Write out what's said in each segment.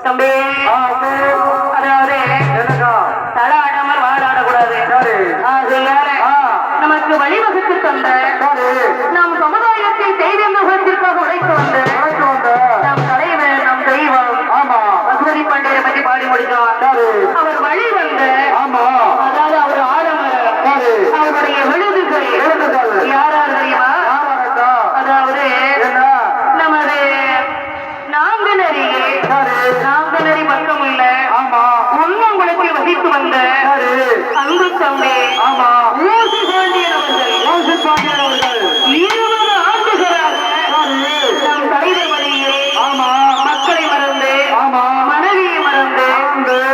தம்பி அதாவது தடாடாமல் வாடாடக்கூடாது. நமக்கு வழிவகுத்து தந்த நம் சமுதாயத்தை செய்திற்காக உழைத்து வந்த நம் தலைவர் நம் தெய்வம் பசுபதி பாண்டியரை பற்றி பாடி முடித்தார். அவர் வழி வந்த அதாவது அவர் ஆடமர் அவருடைய விழுதுகள் யாரார் தெரியுமா? அதாவது நமது நாங்குநரி பக்கம் உள்ள உண்ணங்குளத்தில் வசித்து வந்த அன்பு தம்பி ஊசி பாண்டியன் அவர்கள் 20 ஆண்டுகளாக நம் தலைவர் வழியே மக்களை மறந்து மனைவியை மறந்து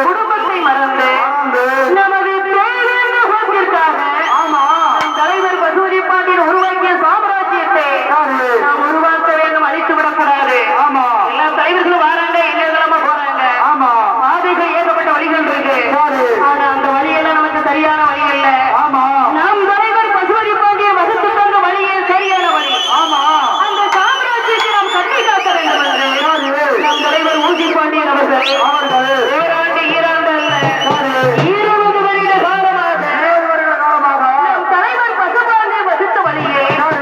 குடும்பத்தை மறந்து நமது தேவைக்காக நம் தலைவர் பசுபதி பாண்டியன் உருவாக்கிய சாம்ராஜ்யத்தை நாம் உருவாக்க வேண்டும், அழித்து விடக்கூடாது. எல்லா தலைவர்களும் வராங்க, எங்கெல்லாம போறாங்க. பாதைகள் ஏகப்பட்ட வழிகள் இருக்கு. ஆனா அந்த வழியெல்லாம் நமக்கு சரியான வழி இல்ல. நம் தலைவர் பசுபதி பாண்டியன் வகுத்து தந்த வழியே சரியான வழி. அந்த சாம்ராஜ்யத்தை நாம் கட்டி காக்க வேண்டும் என்று நம் தலைவர் ஊசி பாண்டியன் அவர்கள் ஓராண்டு ஈராண்டு அல்ல 20 வருட காலமாக நம் தலைவர் பசுபாண்டியன் வகுத்த வழியே அவர்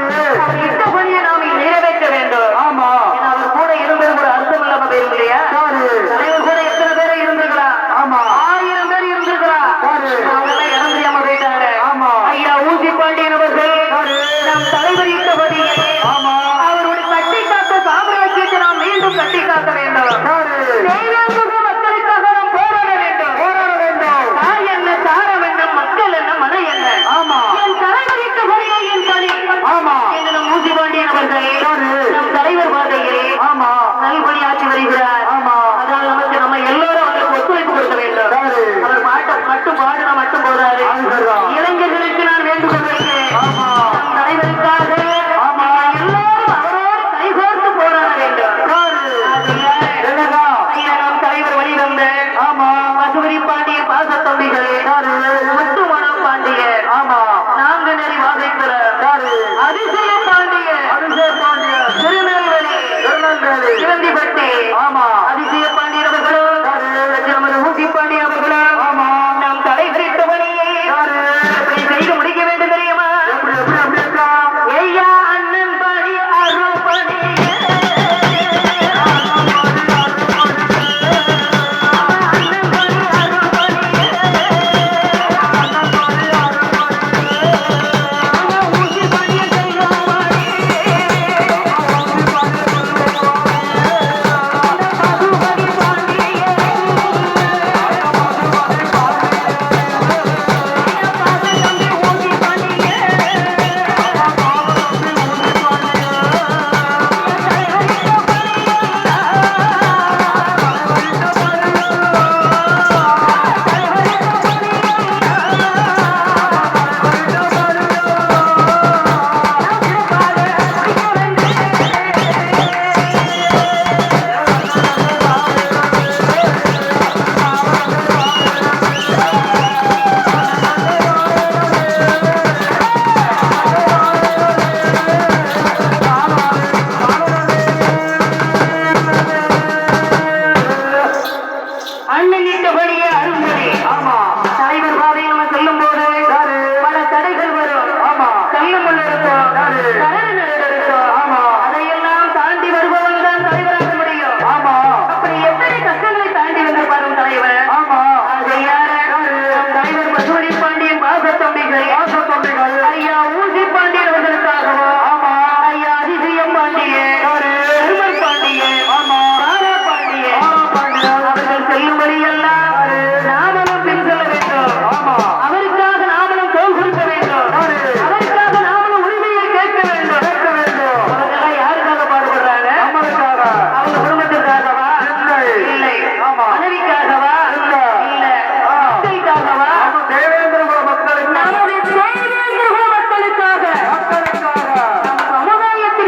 இட்ட பணியை நாம் நிறைவேற்ற வேண்டும். அவர் கூட இருந்தது ஒரு அர்த்தம் இல்லாம போயிரும் இல்லையா? தலைவர் கூட எத்தனை பேரை இருந்திருக்கலாம்? 1000 பேர் இருந்திருக்கலாம். அவங்க இடம் தெரியாம போயிட்டாங்க. ஐயா ஊசி பாண்டியன் அவர்கள் நம் தலைவர் இட்டபடியே அவருடைய கட்டி காத்த சாம்ராஜ்யத்தை நாம் மீண்டும் கட்டி காக்க வேண்டும். மக்களுக்காக நாம் போராட வேண்டும். தாய் என்ன சார வேண்டும், மக்கள் என்ன மன என்ன என் தலைவர் இட்டபடியே என் பணி என்று நம் ஊசி பாண்டியன் அவர்கள் நம் தலைவர் பாதையிலே நல்பணியாற்றி வருகிறார். அதனால் நமக்கு நம்ம எல்லோரும் அவருக்கு ஒத்துழைப்பு கொடுக்க வேண்டும். அவர் மட்டும் பாடுனா மட்டும் போதாது. இளைஞர்களுக்கு நான் வேண்டுகோள் வைக்கிறேன். நம் தலைவருக்காக எல்லோரும் அவரோடு கைகோர்த்து போராட வேண்டும். நம் தலைவர் வழிவந்த பசுபதி பாண்டியன் பாசத்தம்பிகள் முத்துமணம் பாண்டியர் நாங்குநேரி வாகைக்குளம் அதிசய பாண்டியர் திருநெல்வேலி சிவந்திப்பட்டி அதிசய பாண்டியர் அவர்களும் நமது ஊசி பாண்டியன் அவர்களும் நம் தலைவரிட்ட வழியை செய்து முடிக்க வேண்டும் தெரியுமா? ஐயா அண்ணன் பணி அருள் பணி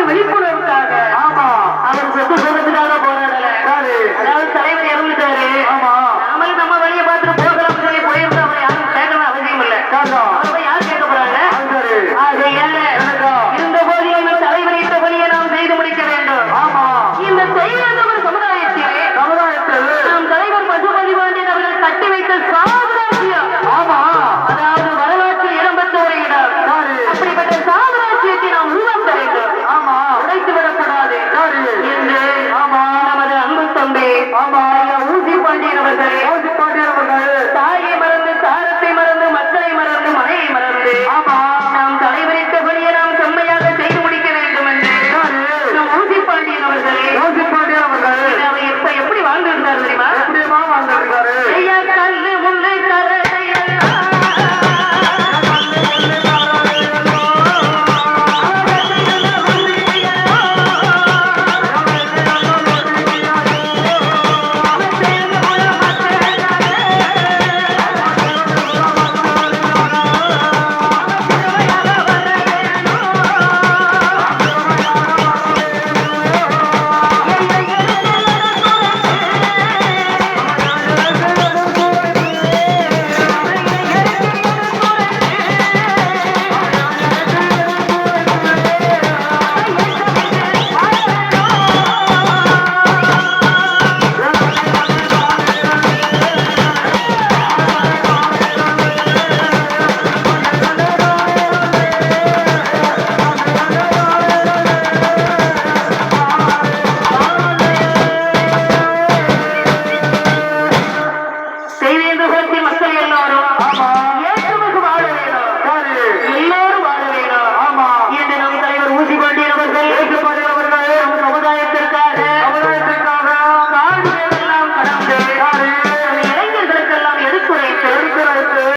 விழிப்புணர்வுக்காக அவர் சொத்து சொல்றதுக்காக போராடல. அதாவது